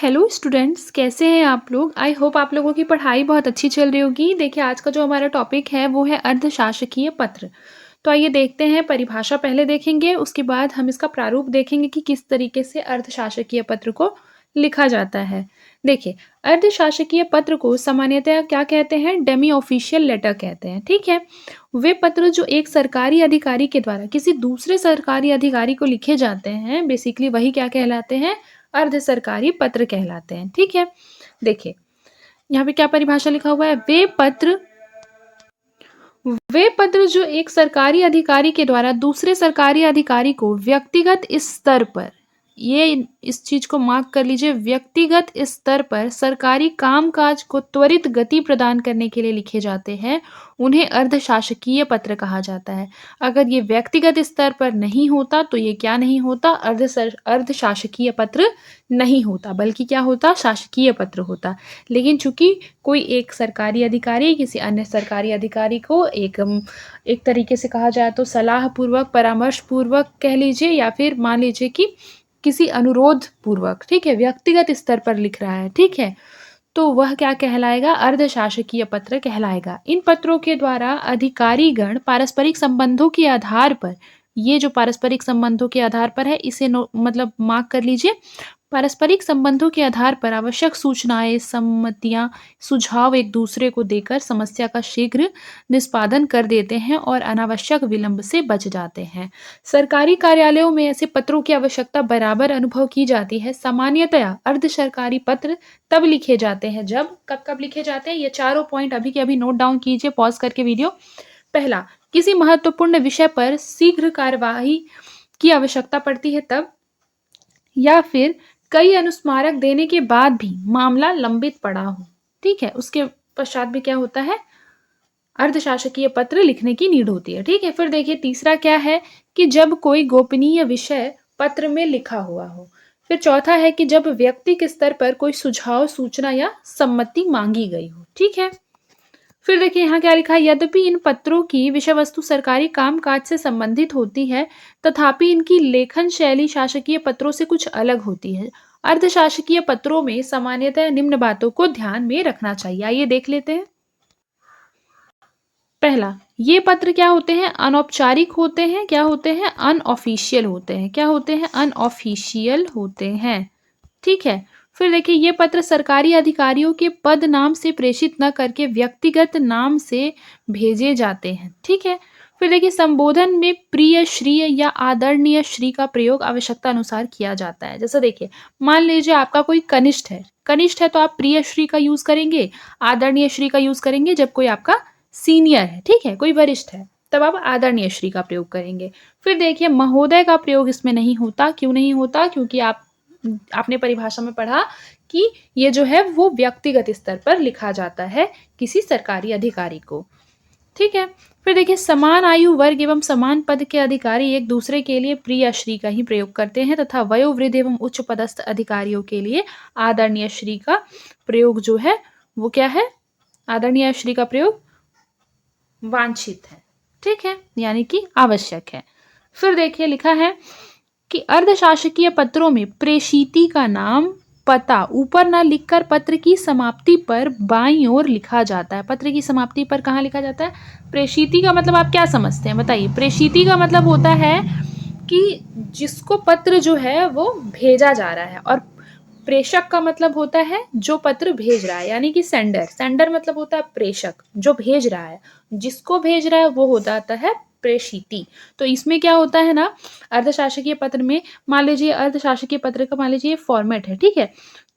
Hello students, कैसे हैं आप लोग। आई होप आप लोगों की पढ़ाई बहुत अच्छी चल रही होगी। देखिए, आज का जो हमारा टॉपिक है वो है अर्धशासकीय पत्र। तो आइए देखते हैं, परिभाषा पहले देखेंगे, उसके बाद हम इसका प्रारूप देखेंगे कि किस तरीके से अर्धशासकीय पत्र को लिखा जाता है। देखिए, अर्धशासकीय पत्र को सामान्यतः क्या कहते हैं, डेमी ऑफिशियल लेटर कहते हैं। ठीक है, वे पत्र जो एक सरकारी अधिकारी के द्वारा किसी दूसरे सरकारी अधिकारी को लिखे जाते हैं, बेसिकली वही क्या कहलाते हैं, अर्ध सरकारी पत्र कहलाते हैं। ठीक है, देखिए यहाँ पे क्या परिभाषा लिखा हुआ है, वे पत्र जो एक सरकारी अधिकारी के द्वारा दूसरे सरकारी अधिकारी को व्यक्तिगत स्तर पर, ये इस चीज को मार्क कर लीजिए, व्यक्तिगत स्तर पर सरकारी कामकाज को त्वरित गति प्रदान करने के लिए लिखे जाते हैं, उन्हें अर्धशासकीय पत्र कहा जाता है। अगर ये व्यक्तिगत स्तर पर नहीं होता तो ये क्या नहीं होता, अर्धशासकीय पत्र नहीं होता, बल्कि क्या होता, शासकीय पत्र होता। लेकिन चूंकि कोई एक सरकारी अधिकारी किसी अन्य सरकारी अधिकारी को एक तरीके से कहा जाए तो सलाह पूर्वक, परामर्श पूर्वक कह लीजिए, या फिर मान लीजिए कि किसी अनुरोध पूर्वक, ठीक है, व्यक्तिगत स्तर पर लिख रहा है, ठीक है, तो वह क्या कहलाएगा, अर्धशासकीय पत्र कहलाएगा। इन पत्रों के द्वारा अधिकारीगण पारस्परिक संबंधों के आधार पर, ये जो पारस्परिक संबंधों के आधार पर है, इसे मतलब मार्क कर लीजिए, पारस्परिक संबंधों के आधार पर आवश्यक सूचनाएं, सम्मतियां, सुझाव एक दूसरे को देकर समस्या का शीघ्र निष्पादन कर देते हैं और अनावश्यक विलंब से बच जाते हैं। सरकारी कार्यालयों में ऐसे पत्रों की आवश्यकता बराबर अनुभव की जाती है। सामान्यतया अर्ध सरकारी पत्र तब लिखे जाते हैं जब, कब लिखे जाते हैं, ये चारों पॉइंट अभी के अभी नोट डाउन कीजिए पॉज करके वीडियो। पहला, किसी महत्वपूर्ण विषय पर शीघ्र कार्यवाही की आवश्यकता पड़ती है तब, या फिर कई अनुस्मारक देने के बाद भी मामला लंबित पड़ा हो। ठीक है, उसके पश्चात भी क्या होता है, अर्धशासकीय पत्र लिखने की नीड होती है। ठीक है, फिर देखिए तीसरा क्या है कि जब कोई गोपनीय विषय पत्र में लिखा हुआ हो। फिर चौथा है कि जब व्यक्ति के स्तर पर कोई सुझाव, सूचना या सम्मति मांगी गई हो। ठीक है, फिर देखिए यहाँ क्या लिखा है, यद्यपि इन पत्रों की विषय वस्तु सरकारी कामकाज से संबंधित होती है, तथापि इनकी लेखन शैली शासकीय पत्रों से कुछ अलग होती है। अर्धशासकीय पत्रों में सामान्यतः निम्न बातों को ध्यान में रखना चाहिए। आइए देख लेते हैं। पहला, ये पत्र क्या होते हैं, अनौपचारिक होते हैं, क्या होते हैं, अनऑफिशियल होते हैं, क्या होते हैं, अनऑफिशियल होते हैं। ठीक है, फिर देखिए ये पत्र सरकारी अधिकारियों के पद नाम से प्रेषित न करके व्यक्तिगत नाम से भेजे जाते हैं। ठीक है, फिर देखिए संबोधन में प्रिय श्री या आदरणीय श्री का प्रयोग आवश्यकता अनुसार किया जाता है। जैसे देखिए, मान लीजिए आपका कोई कनिष्ठ है तो आप प्रिय श्री का यूज करेंगे, आदरणीय श्री का यूज करेंगे। जब कोई आपका सीनियर है, ठीक है, कोई वरिष्ठ है, तब आप आदरणीय श्री का प्रयोग करेंगे। फिर देखिए महोदय का प्रयोग इसमें नहीं होता। क्यों नहीं होता, क्योंकि आपने परिभाषा में पढ़ा कि ये जो है वो व्यक्तिगत स्तर पर लिखा जाता है किसी सरकारी अधिकारी को। ठीक है, फिर देखिए समान आयु वर्ग एवं समान पद के अधिकारी एक दूसरे के लिए प्रिय श्री का ही प्रयोग करते हैं, तथा वयोवृद्ध एवं उच्च पदस्थ अधिकारियों के लिए आदरणीय श्री का प्रयोग जो है वो क्या है, आदरणीय श्री का प्रयोग वांछित है। ठीक है, यानी कि आवश्यक है। फिर देखिए लिखा है कि अर्धशासकीय पत्रों में प्रेषिती का नाम, पता ऊपर न लिखकर पत्र की समाप्ति पर बाईं ओर लिखा जाता है। पत्र की समाप्ति पर कहाँ लिखा जाता है, प्रेषिती का मतलब आप क्या समझते हैं बताइए। प्रेषिती का मतलब होता है कि जिसको पत्र जो है वो भेजा जा रहा है, और प्रेषक का मतलब होता है जो पत्र भेज रहा है, यानी कि सेंडर मतलब होता है प्रेषक, जो भेज रहा है, जिसको भेज रहा है वो होता है प्रेषिती। तो इसमें क्या होता है ना, अर्धशासकीय पत्र में मान लीजिए, अर्धशासकीय पत्र का मान लीजिए फॉर्मेट है, ठीक है,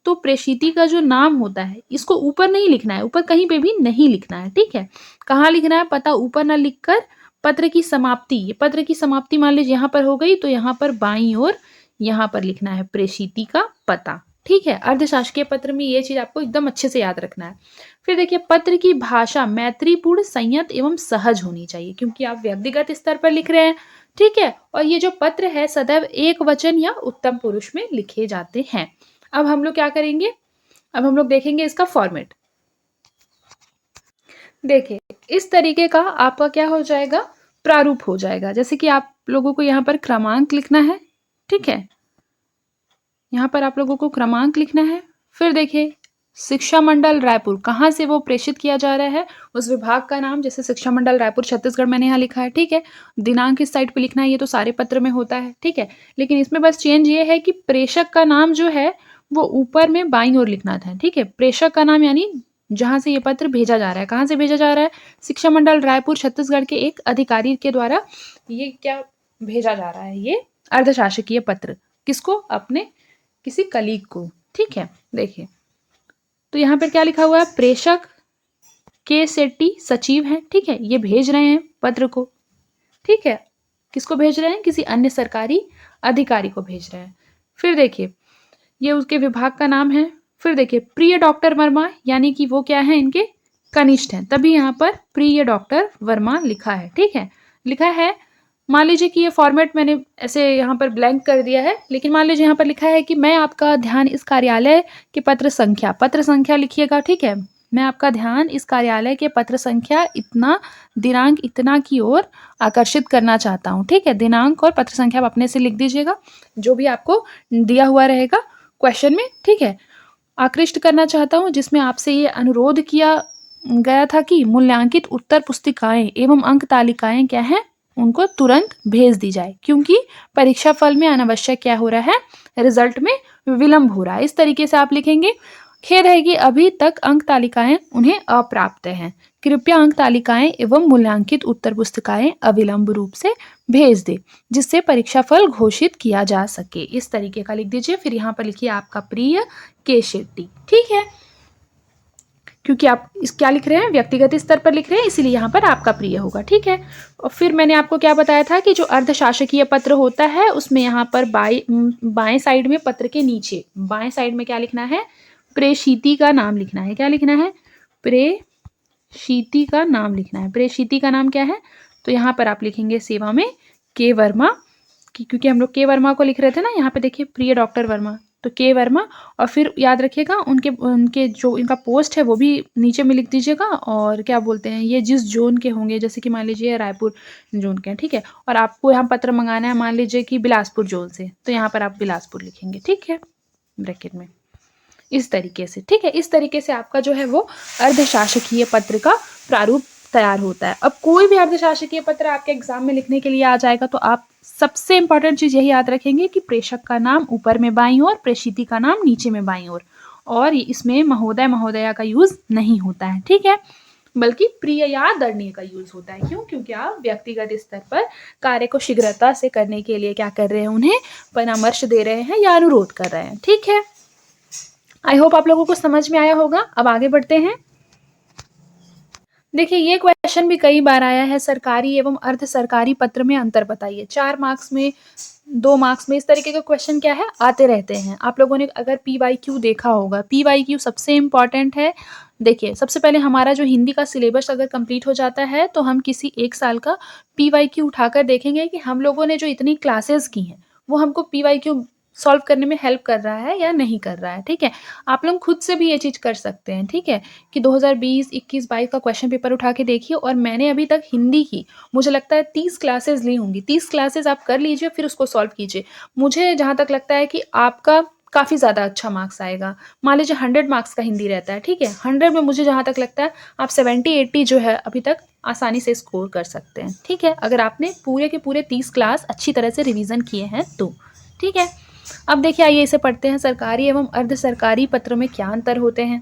तो प्रेषिती का जो नाम होता है इसको ऊपर नहीं लिखना है, ऊपर कहीं पे भी नहीं लिखना है। ठीक है, कहाँ लिखना है, पता ऊपर ना लिखकर पत्र की समाप्ति, पत्र की समाप्ति मान लीजिए यहाँ पर हो गई, तो यहाँ पर बाईं ओर यहाँ पर लिखना है प्रेषिती का पता। ठीक है, अर्धशासकीय पत्र में ये चीज आपको एकदम अच्छे से याद रखना है। फिर देखिए पत्र की भाषा मैत्रीपूर्ण, संयत एवं सहज होनी चाहिए, क्योंकि आप व्यक्तिगत स्तर पर लिख रहे हैं। ठीक है, और ये जो पत्र है सदैव एक वचन या उत्तम पुरुष में लिखे जाते हैं। अब हम लोग क्या करेंगे, अब हम लोग देखेंगे इसका फॉर्मेट। देखिए इस तरीके का आपका क्या हो जाएगा, प्रारूप हो जाएगा। जैसे कि आप लोगों को यहाँ पर क्रमांक लिखना है, ठीक है, यहाँ पर आप लोगों को क्रमांक लिखना है, फिर देखिए शिक्षा मंडल रायपुर कहाँ से वो प्रेषित किया जा रहा है, उस विभाग का नाम, जैसे शिक्षा मंडल रायपुर छत्तीसगढ़ मैंने यहाँ लिखा है, ठीक है। दिनांक इस साइड पे लिखना है, ये तो सारे पत्र में होता है, ठीक है। लेकिन इसमें बस चेंज ये है कि प्रेषक का नाम जो है वो ऊपर में बाईं ओर लिखना था, ठीक है। प्रेषक का नाम यानी जहाँ से ये पत्र भेजा जा रहा है, कहाँ से भेजा जा रहा है, शिक्षा मंडल रायपुर छत्तीसगढ़ के एक अधिकारी के द्वारा ये क्या भेजा जा रहा है, ये अर्धशासकीय पत्र, किसको, अपने किसी कलीग को, ठीक है। देखिए तो यहाँ पर क्या लिखा हुआ है, प्रेषक के सेट्टी सचिव हैं, ठीक है, ये भेज रहे हैं पत्र को, ठीक है। किसको भेज रहे हैं, किसी अन्य सरकारी अधिकारी को भेज रहे हैं। फिर देखिए ये उसके विभाग का नाम है। फिर देखिए प्रिय डॉक्टर वर्मा, यानी कि वो क्या है, इनके कनिष्ठ हैं, तभी यहाँ पर प्रिय डॉक्टर वर्मा लिखा है, ठीक है। लिखा है, मान लीजिए कि ये फॉर्मेट मैंने ऐसे यहाँ पर ब्लैंक कर दिया है, लेकिन मान लीजिए यहाँ पर लिखा है कि मैं आपका ध्यान इस कार्यालय के पत्र संख्या लिखिएगा, ठीक है। मैं आपका ध्यान इस कार्यालय के पत्र संख्या इतना दिनांक इतना की ओर आकर्षित करना चाहता हूँ, ठीक है। दिनांक और पत्र संख्या आप अपने से लिख दीजिएगा, जो भी आपको दिया हुआ रहेगा क्वेश्चन में, ठीक है। आकृष्ट करना चाहता हूँ, जिसमें आपसे ये अनुरोध किया गया था कि मूल्यांकित उत्तर पुस्तिकाएं एवं अंक तालिकाएं क्या है, उनको तुरंत भेज दी जाए, क्योंकि परीक्षा फल में अनावश्यक क्या हो रहा है, रिजल्ट में विलंब हो रहा है। इस तरीके से आप लिखेंगे, खेद है कि अभी तक अंक तालिकाएं उन्हें अप्राप्त हैं, कृपया अंक तालिकाएं एवं मूल्यांकित उत्तर पुस्तिकाएं अविलंब रूप से भेज दे, जिससे परीक्षा फल घोषित किया जा सके। इस तरीके का लिख दीजिए। फिर यहाँ पर लिखिए आपका प्रिय के शेट्टी, ठीक है, क्योंकि आप इस क्या लिख रहे हैं, व्यक्तिगत स्तर पर लिख रहे हैं, इसीलिए यहाँ पर आपका प्रिय होगा, ठीक है। और फिर मैंने आपको क्या बताया था कि जो अर्धशासकीय पत्र होता है उसमें यहाँ पर बाएं साइड में, पत्र के नीचे बाएं साइड में क्या लिखना है, प्रेषिती का नाम लिखना है। क्या लिखना है, प्रेषिती का नाम लिखना है। प्रेषिती का नाम क्या है, तो यहाँ पर आप लिखेंगे सेवा में के वर्मा, क्योंकि हम लोग के वर्मा को लिख रहे थे ना, यहाँ पे देखिए प्रिय डॉक्टर वर्मा, तो के वर्मा। और फिर याद रखिएगा उनके जो इनका पोस्ट है वो भी नीचे में लिख दीजिएगा, और क्या बोलते हैं, ये जिस जोन के होंगे, जैसे कि मान लीजिए रायपुर जोन के हैं, ठीक है। और आपको यहाँ पत्र मंगाना है मान लीजिए कि बिलासपुर जोन से, तो यहाँ पर आप बिलासपुर लिखेंगे, ठीक है, ब्रैकेट में, इस तरीके से, ठीक है। इस तरीके से आपका जो है वो अर्धशासकीय पत्र का प्रारूप तैयार होता है। अब कोई भी अर्धशासकीय पत्र आपके एग्जाम में लिखने के लिए आ जाएगा, तो आप सबसे इंपॉर्टेंट चीज यही याद रखेंगे कि प्रेषक का नाम ऊपर में बाईं ओर, प्रेषिती का नाम नीचे में बाईं ओर, और इसमें महोदय महोदया का यूज नहीं होता है, ठीक है, बल्कि प्रिय या आदरणीय का यूज होता है। क्यों, क्योंकि आप व्यक्तिगत स्तर पर कार्य को शीघ्रता से करने के लिए क्या कर रहे हैं, उन्हें परामर्श दे रहे हैं या अनुरोध कर रहे हैं, ठीक है। आई होप आप लोगों को समझ में आया होगा। अब आगे बढ़ते हैं। देखिए ये क्वेश्चन भी कई बार आया है, सरकारी एवं अर्ध सरकारी पत्र में अंतर बताइए। 4 मार्क्स में, 2 मार्क्स में, इस तरीके के क्वेश्चन क्या है, आते रहते हैं। आप लोगों ने अगर PYQ देखा होगा, PYQ सबसे इम्पॉर्टेंट है। देखिए सबसे पहले हमारा जो हिंदी का सिलेबस अगर कंप्लीट हो जाता है तो हम किसी 1 साल का PYQ उठाकर देखेंगे कि हम लोगों ने जो इतनी क्लासेस की हैं वो हमको PYQ सॉल्व करने में हेल्प कर रहा है या नहीं कर रहा है, ठीक है। आप लोग खुद से भी ये चीज़ कर सकते हैं, ठीक है, कि 2020, 21, 22 का क्वेश्चन पेपर उठा के देखिए। और मैंने अभी तक हिंदी की मुझे लगता है 30 क्लासेस ली होंगी। 30 क्लासेस आप कर लीजिए, फिर उसको सॉल्व कीजिए। मुझे जहाँ तक लगता है कि आपका काफ़ी ज़्यादा अच्छा मार्क्स आएगा। मान लीजिए 100 मार्क्स का हिंदी रहता है, ठीक है, 100 में मुझे जहाँ तक लगता है आप 70-80 जो है अभी तक आसानी से स्कोर कर सकते हैं, ठीक है, अगर आपने पूरे के पूरे 30 क्लास अच्छी तरह से रिवीजन किए हैं तो, ठीक है। अब देखिए आइए इसे पढ़ते हैं। सरकारी एवं अर्ध सरकारी पत्र में क्या अंतर होते हैं।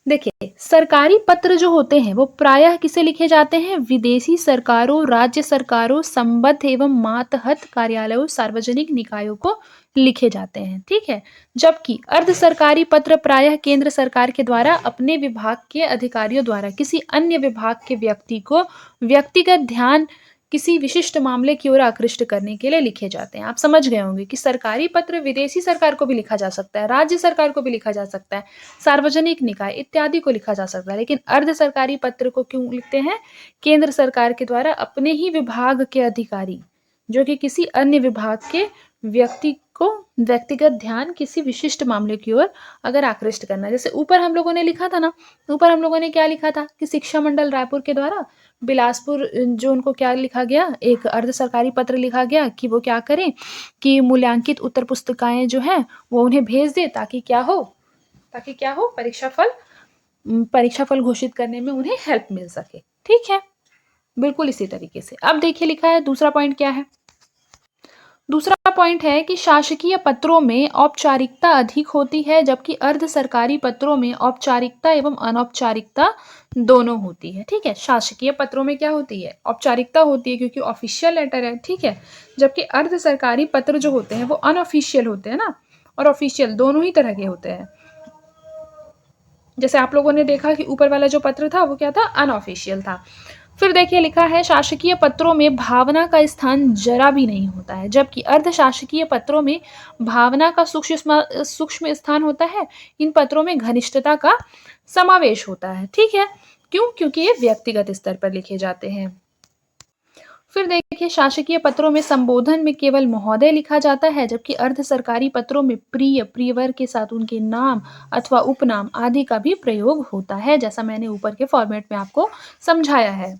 देखिए सरकारी पत्र जो होते हैं वो प्रायः किसे लिखे जाते हैं, विदेशी सरकारों, राज्य सरकारों, संबद्ध एवं मातहत कार्यालयों, सार्वजनिक निकायों को लिखे जाते हैं, ठीक है। जबकि अर्ध सरकारी पत्र प्रायः केंद्र सरकार के द्वारा अपने विभाग के अधिकारियों द्वारा किसी अन्य विभाग के व्यक्ति को व्यक्तिगत ध्यान किसी विशिष्ट मामले की ओर आकृष्ट करने के लिए लिखे जाते हैं। आप समझ गए होंगे कि सरकारी पत्र विदेशी सरकार को भी लिखा जा सकता है, राज्य सरकार को भी लिखा जा सकता है, सार्वजनिक निकाय इत्यादि को लिखा जा सकता है, लेकिन अर्ध सरकारी पत्र को क्यों लिखते हैं, केंद्र सरकार के द्वारा अपने ही विभाग के अधिकारी जो कि किसी अन्य विभाग के व्यक्ति को व्यक्तिगत ध्यान किसी विशिष्ट मामले की ओर अगर आकृष्ट करना। जैसे ऊपर हम लोगों ने लिखा था ना, ऊपर हम लोगों ने क्या लिखा था कि शिक्षा मंडल रायपुर के द्वारा बिलासपुर जो उनको क्या लिखा गया, एक अर्ध सरकारी पत्र लिखा गया कि वो क्या करें कि मूल्यांकित उत्तर पुस्तिकाएं जो हैं वो उन्हें भेज दे, ताकि क्या हो, परीक्षा फल घोषित करने में उन्हें हेल्प मिल सके। ठीक है, बिल्कुल इसी तरीके से। अब देखिए लिखा है दूसरा पॉइंट क्या है। दूसरा पॉइंट है कि शासकीय पत्रों में औपचारिकता अधिक होती है, जबकि अर्ध सरकारी पत्रों में औपचारिकता एवं अनौपचारिकता दोनों होती है। ठीक है, शासकीय पत्रों में क्या होती है, औपचारिकता होती है क्योंकि ऑफिशियल लेटर है। ठीक है, जबकि अर्ध सरकारी पत्र जो होते हैं वो अनऑफिशियल होते हैं ना, और ऑफिशियल दोनों ही तरह के होते हैं। जैसे आप लोगों ने देखा कि ऊपर वाला जो पत्र था वो क्या था, अनऑफिशियल था। फिर देखिए लिखा है शासकीय पत्रों में भावना का स्थान जरा भी नहीं होता है, जबकि अर्ध शासकीय पत्रों में भावना का सूक्ष्म स्थान होता है। इन पत्रों में घनिष्ठता का समावेश होता है। ठीक है, क्यों, क्योंकि ये व्यक्तिगत स्तर पर लिखे जाते हैं। फिर देखिए शासकीय पत्रों में संबोधन में केवल महोदय लिखा जाता है, जबकि अर्ध सरकारी पत्रों में प्रिय, प्रियवर के साथ उनके नाम अथवा उपनाम आदि का भी प्रयोग होता है, जैसा मैंने ऊपर के फॉर्मेट में आपको समझाया है।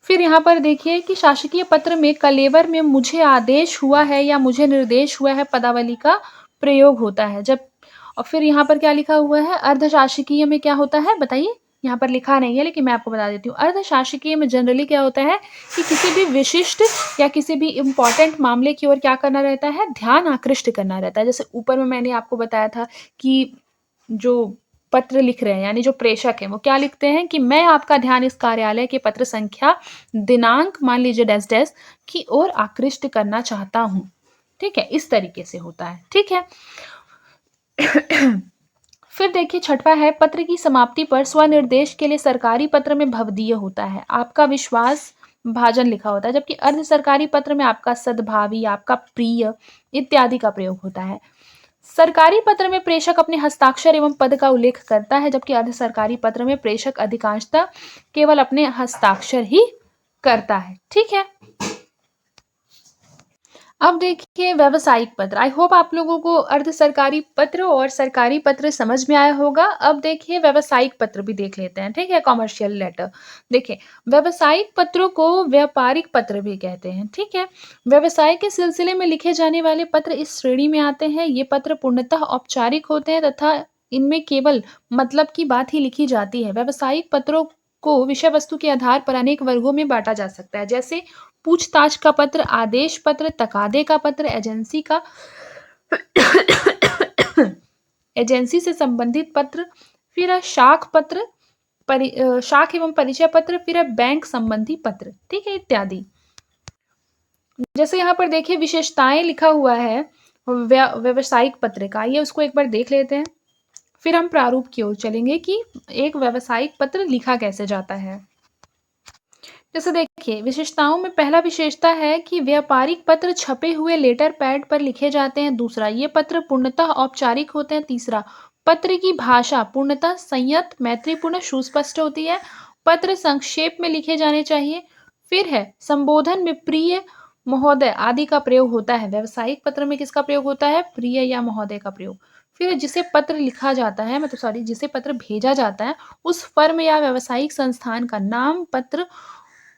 फिर यहाँ पर देखिए कि शासकीय पत्र में कलेवर में मुझे आदेश हुआ है या मुझे निर्देश हुआ है पदावली का प्रयोग होता है। जब और फिर यहाँ पर क्या लिखा हुआ है, अर्धशासकीय में क्या होता है बताइए, यहाँ पर लिखा नहीं है लेकिन मैं आपको बता देती हूँ। अर्धशासकीय में जनरली क्या होता है कि किसी भी विशिष्ट या किसी भी इम्पॉर्टेंट मामले की ओर क्या करना रहता है, ध्यान आकृष्ट करना रहता है। जैसे ऊपर में मैंने आपको बताया था कि जो पत्र लिख रहे हैं यानी जो प्रेषक हैं वो क्या लिखते हैं कि मैं आपका ध्यान इस कार्यालय के पत्र संख्या दिनांक मान लीजिए डैश डैश की ओर आकृष्ट करना चाहता हूं। ठीक है, इस तरीके से होता है। ठीक है फिर देखिए छठवां है, पत्र की समाप्ति पर स्वनिर्देश के लिए सरकारी पत्र में भवदीय होता है, आपका विश्वास भाजन लिखा होता है, जबकि अर्ध सरकारी पत्र में आपका सद्भावी, आपका प्रिय इत्यादि का प्रयोग होता है। सरकारी पत्र में प्रेषक अपने हस्ताक्षर एवं पद का उल्लेख करता है, जबकि अर्ध सरकारी पत्र में प्रेषक अधिकांशतः केवल अपने हस्ताक्षर ही करता है। ठीक है, अब देखिए व्यावसायिक पत्र। आई होप आप लोगों को अर्ध सरकारी पत्र और सरकारी पत्र समझ में आया होगा। अब देखिए व्यावसायिक पत्र भी देख लेते हैं। ठीक है, कॉमर्शियल लेटर। देखिए व्यावसायिक पत्रों को व्यापारिक पत्र भी कहते हैं। ठीक है, व्यवसाय के सिलसिले में लिखे जाने वाले पत्र इस श्रेणी में आते हैं। ये पत्र पूर्णतः औपचारिक होते हैं तथा इनमें केवल मतलब की बात ही लिखी जाती है। व्यावसायिक पत्रों को विषय वस्तु के आधार पर अनेक वर्गों में बांटा जा सकता है, जैसे पूछताछ का पत्र, आदेश पत्र, तकादे का पत्र, एजेंसी से संबंधित पत्र, फिर शाख पत्र, शाख एवं परिचय पत्र, फिर बैंक संबंधी पत्र। ठीक है, इत्यादि। जैसे यहाँ पर देखिए विशेषताएं लिखा हुआ है व्यावसायिक पत्र का, ये उसको एक बार देख लेते हैं, फिर हम प्रारूप की ओर चलेंगे कि एक व्यावसायिक पत्र लिखा कैसे जाता है। जैसे देखिए विशेषताओं में पहला विशेषता है कि व्यापारिक पत्र छपे हुए लेटर पैड पर लिखे जाते हैं। दूसरा, ये पत्र पूर्णतः औपचारिक होते हैं। तीसरा, पत्र की भाषा पूर्णतः संयत, मैत्रीपूर्ण, सुस्पष्ट होती है। पत्र संक्षेप में लिखे जाने चाहिए। फिर है संबोधन में प्रिय, महोदय आदि का प्रयोग होता है। व्यावसायिक पत्र में किसका प्रयोग होता है, प्रिय या महोदय का प्रयोग। फिर जिसे पत्र लिखा जाता है जिसे पत्र भेजा जाता है उस फर्म या व्यावसायिक संस्थान का नाम पत्र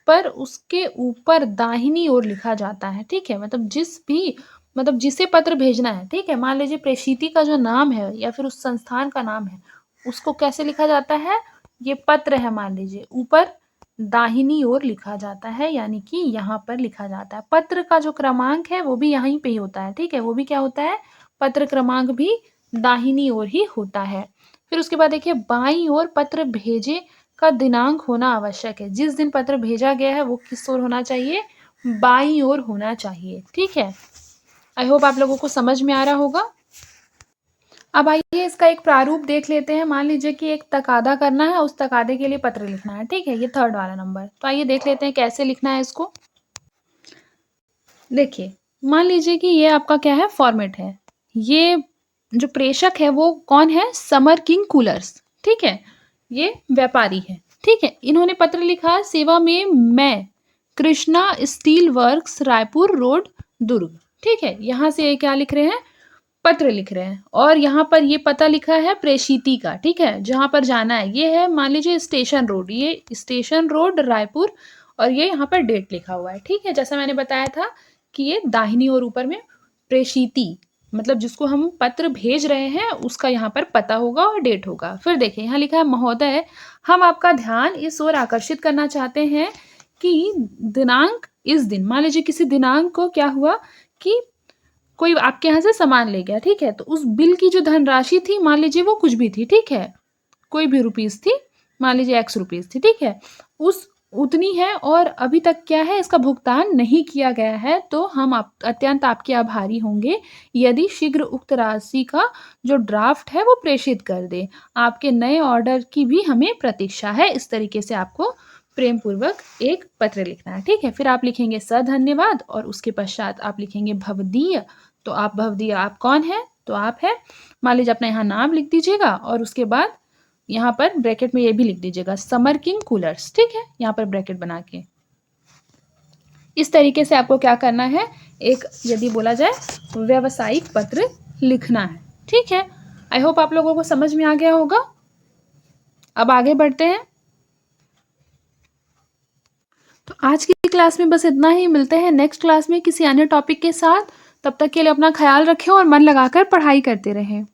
पर उसके ऊपर दाहिनी ओर लिखा जाता है। ठीक है, मतलब जिसे पत्र भेजना है। ठीक है, मान लीजिए प्रेषिती का जो नाम है या फिर उस संस्थान का नाम है, उसको कैसे लिखा जाता है, ये पत्र है मान लीजिए, ऊपर दाहिनी ओर लिखा जाता है, यानी कि यहाँ पर लिखा जाता है। पत्र का जो क्रमांक है वो भी यहीं पे ही होता है। ठीक है, वो भी क्या होता है, पत्र क्रमांक भी दाहिनी ओर ही होता है। फिर उसके बाद देखिए बाईं ओर पत्र भेजे का दिनांक होना आवश्यक है। जिस दिन पत्र भेजा गया है वो किस ओर होना चाहिए, बाईं ओर होना चाहिए। ठीक है, आई होप आप लोगों को समझ में आ रहा होगा। अब आइए इसका एक प्रारूप देख लेते हैं। मान लीजिए कि एक तकादा करना है, उस तकादे के लिए पत्र लिखना है। ठीक है, ये थर्ड वाला नंबर। तो आइए देख लेते हैं कैसे लिखना है इसको। देखिए मान लीजिए कि ये आपका क्या है, फॉर्मेट है। ये जो प्रेषक है वो कौन है, समर किंग कूलर्स। ठीक है, ये व्यापारी है। ठीक है, इन्होंने पत्र लिखा, सेवा में मैं Krishna steel works Raipur road Durg. ठीक है, यहाँ से ये क्या लिख रहे हैं, पत्र लिख रहे हैं और यहाँ पर ये पता लिखा है प्रेषिती का, ठीक है, जहाँ पर जाना है। ये है मान लीजिए स्टेशन रोड, ये स्टेशन रोड रायपुर, और ये यहाँ पर डेट लिखा हुआ है, ठीक है। जैसा मैंने बताया था कि ये दाहिनी ओर ऊपर में प्रेषिती, मतलब जिसको हम पत्र भेज रहे हैं उसका यहाँ पर पता होगा और डेट होगा। फिर देखिए यहाँ लिखा है महोदय, हम आपका ध्यान इस ओर आकर्षित करना चाहते हैं कि दिनांक इस दिन, मान लीजिए किसी दिनांक को क्या हुआ कि कोई आपके यहाँ से सामान ले गया, ठीक है, तो उस बिल की जो धनराशि थी, मान लीजिए वो कुछ भी थी, ठीक है, कोई भी रुपीस थी, मान लीजिए एक्स रुपीस थी, ठीक है, उस उतनी है और अभी तक क्या है इसका भुगतान नहीं किया गया है, तो हम अत्यंत आपके आभारी होंगे यदि शीघ्र उक्त राशि का जो ड्राफ्ट है वो प्रेषित कर दे। आपके नए ऑर्डर की भी हमें प्रतीक्षा है। इस तरीके से आपको प्रेम पूर्वक एक पत्र लिखना है, ठीक है। फिर आप लिखेंगे धन्यवाद और उसके पश्चात आप लिखेंगे भवदीय। तो आप भवदीय आप कौन है, तो आप है, मान लीजिए अपना यहाँ नाम लिख दीजिएगा और उसके बाद यहाँ पर ब्रैकेट में ये भी लिख दीजिएगा समर किंग कूलर्स, ठीक है, यहाँ पर ब्रैकेट बना के। इस तरीके से आपको क्या करना है, एक यदि बोला जाए व्यावसायिक पत्र लिखना है, ठीक है। आई होप आप लोगों को समझ में आ गया होगा। अब आगे बढ़ते हैं। तो आज की क्लास में बस इतना ही, मिलते हैं नेक्स्ट क्लास में किसी अन्य टॉपिक के साथ। तब तक के लिए अपना ख्याल रखें और मन लगाकर पढ़ाई करते रहें।